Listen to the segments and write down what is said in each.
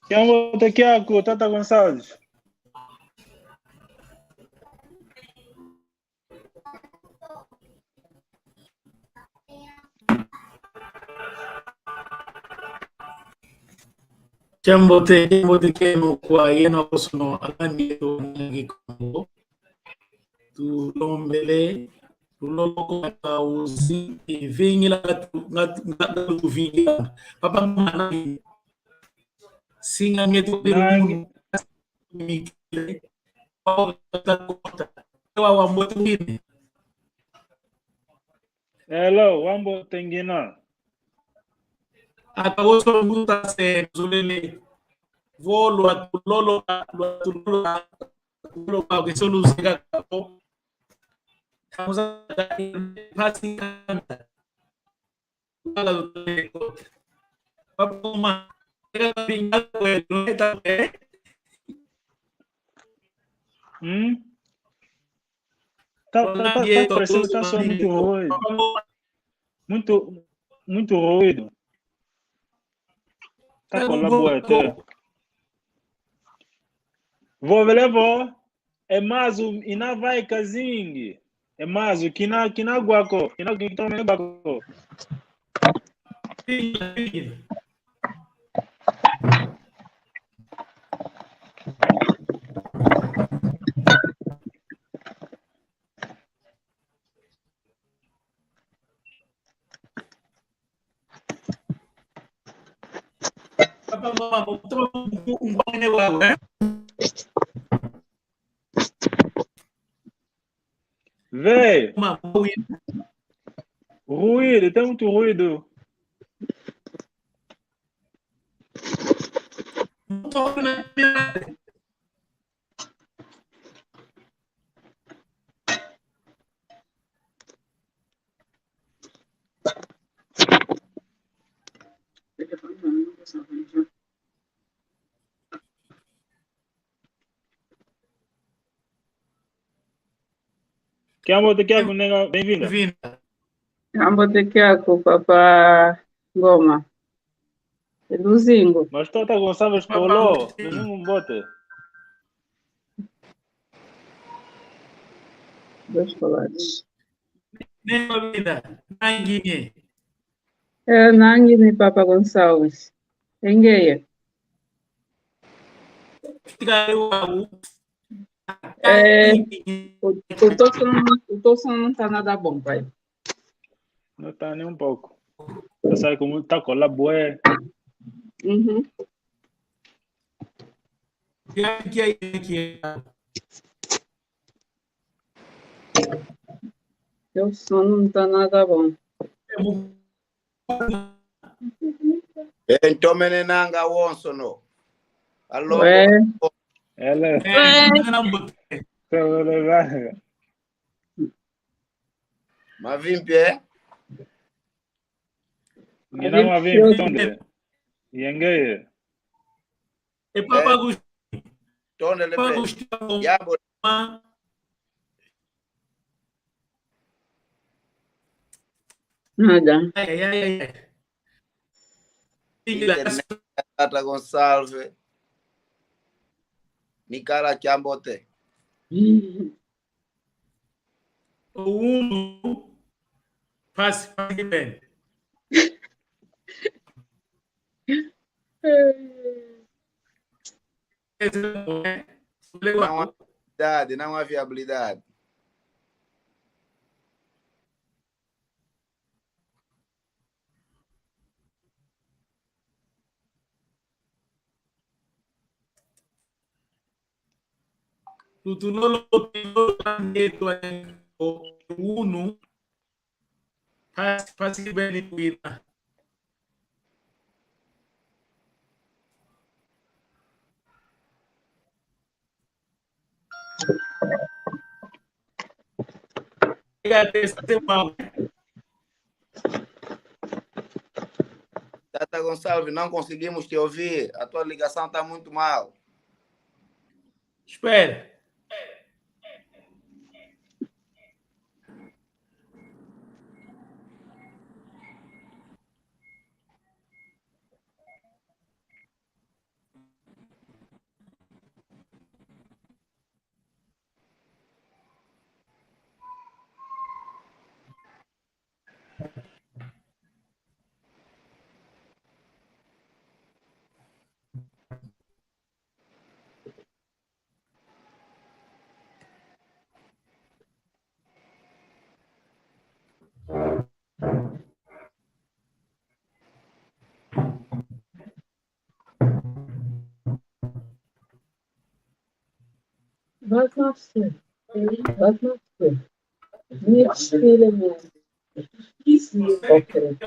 Quem vota aqui é a Tata Gonçalves. Jambote kemo kwa yeno kosono alani to ngi ko tu lombele tu loko ta uzi vingi la tu vingi papa mana singa ngetu Nangi. mi ta kota wa mbotu ni Hello, Wambo Tengina. atawoso muta se zulele volo atulolo que solo llega estamos passing uma Tá parecendo que está só muito ruído. Muito ruído. Tá com a boa até. Vou levar. É mais um e não vai casingue. É mais o que na guaco, que na que toma guaco. Véi, ruído, tem muito ruído. Quem amor de que é bem-vinda. Ambote kyako papa Ngoma. Luzingo. Mas Tata Gonçalves colou, nenhum bote. Dois colares. Nanguinhe. É Nangi ni Papa Gonçalves. Engeia. O teu som não está nada bom, pai. Não está nem um pouco. Você sabe como está colado, boé. Teu som não está nada bom. Então, menenanga wonso no. Alô. Ela é. Mas vim pé. Não havia onde. Yengeia. E papa Gusto. Tonde le pé. Yabo. Nada. Tata Gonçalves. Nicara Chambote. Passe bem. Não há viabilidade. Tu não lo uno passe bem cuida. Tata Gonçalves, não conseguimos te ouvir. A tua ligação está muito mal. Espera. Vai nascer. Vai nascer. Minha filha, minha. Isso, ok.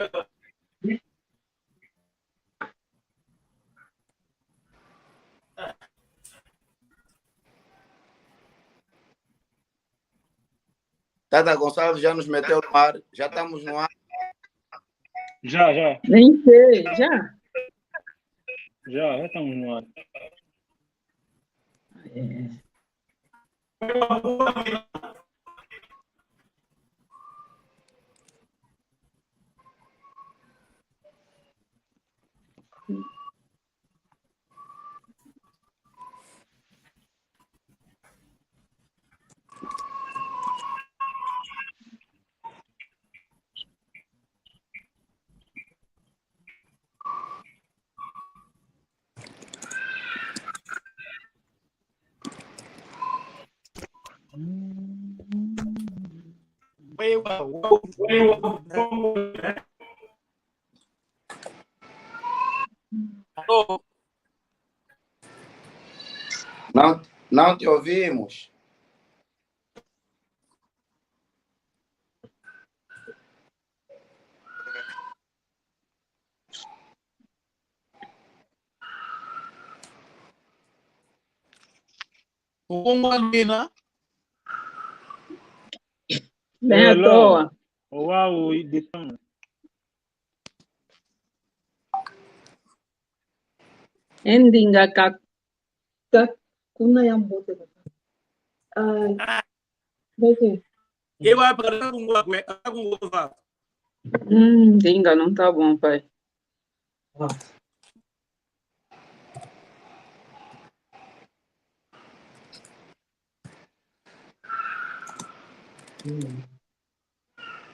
Tata Gonçalves já nos meteu no ar, já estamos no ar. Já Nem sei, já? já estamos no ar. Alô? Não te ouvimos. Alvina? Bem à toa. Uau, editando. Endinga kuna yang bote. Daqui. Eu vou para com Dinga, não tá bom, pai.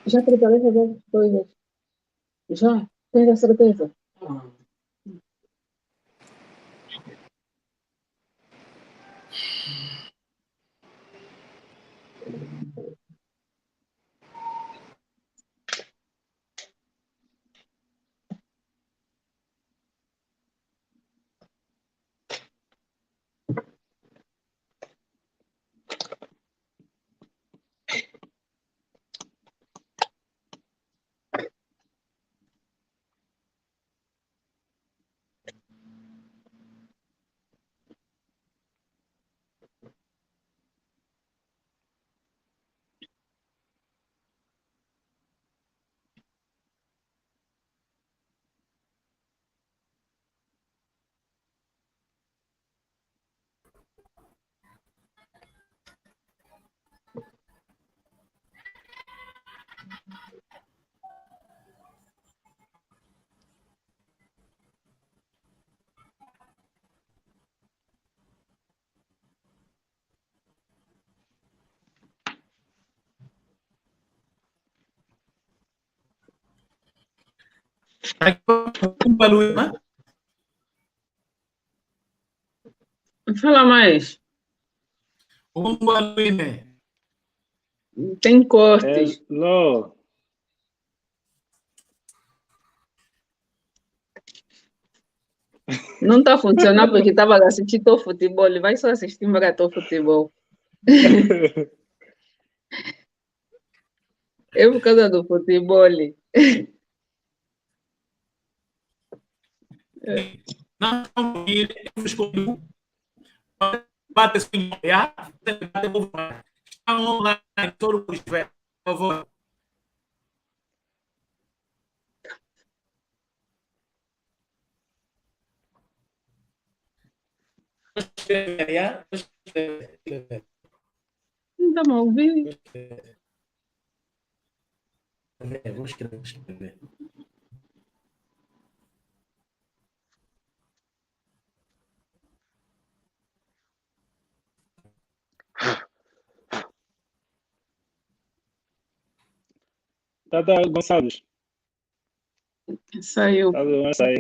Já preparei fazer as coisas. Já? Tens a certeza? Alvina? Fala mais. Alvina. Tem cortes. Hello. Não está funcionando porque estava assistindo futebol. Vai só assistir maratão futebol. É por causa do futebol. Não, eu escolhi. Bate assim, já? Está online, todo mundo estiver, por favor. Já? Não está me ouvindo? Vou escrever. Tata Gonçalves. Saiu. Tata, sai.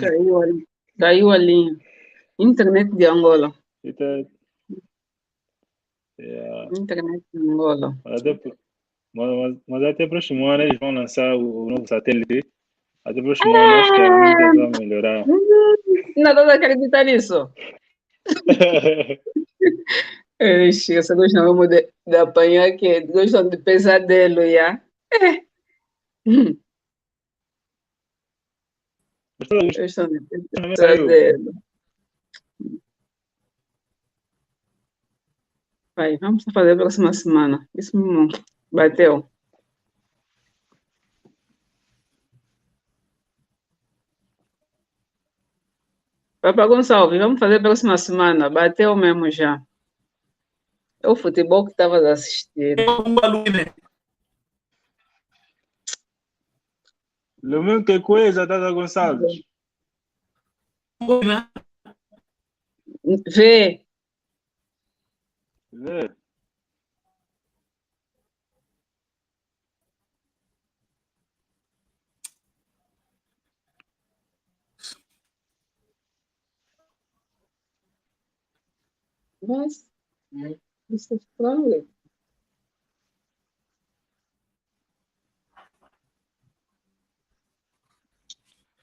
Caiu a linha. Internet de Angola. Yeah. Internet de Angola. Mas até o próximo ano eles vão lançar o novo satélite. Até o próximo ano acho que a mídia vai melhorar. Não dá para acreditar nisso. Ixi, você gosta mesmo de apanhar aqui, gostam de pesadelo, já? Hum, Gostam de Saiu. pesadelo. Vai, vamos fazer a próxima semana. Isso mesmo, bateu. Papa Gonçalves, vamos fazer a próxima semana. Bateu mesmo já. É o futebol que estava a assistir. Um balão, né? Lo mesmo que coisa, Tata Gonçalves. Vê, Vê. mas isso é estranho.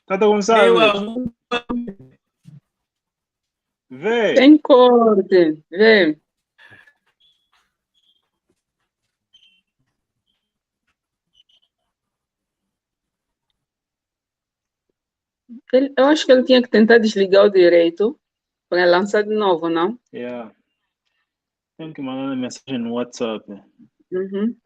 Tata Eu Gonçalves. amo. Vê. Tem corte, vê. Eu acho que ele tinha que tentar desligar o direito para lançar de novo, não? Yeah. Tenho que mandar uma mensagem no WhatsApp. Uhum.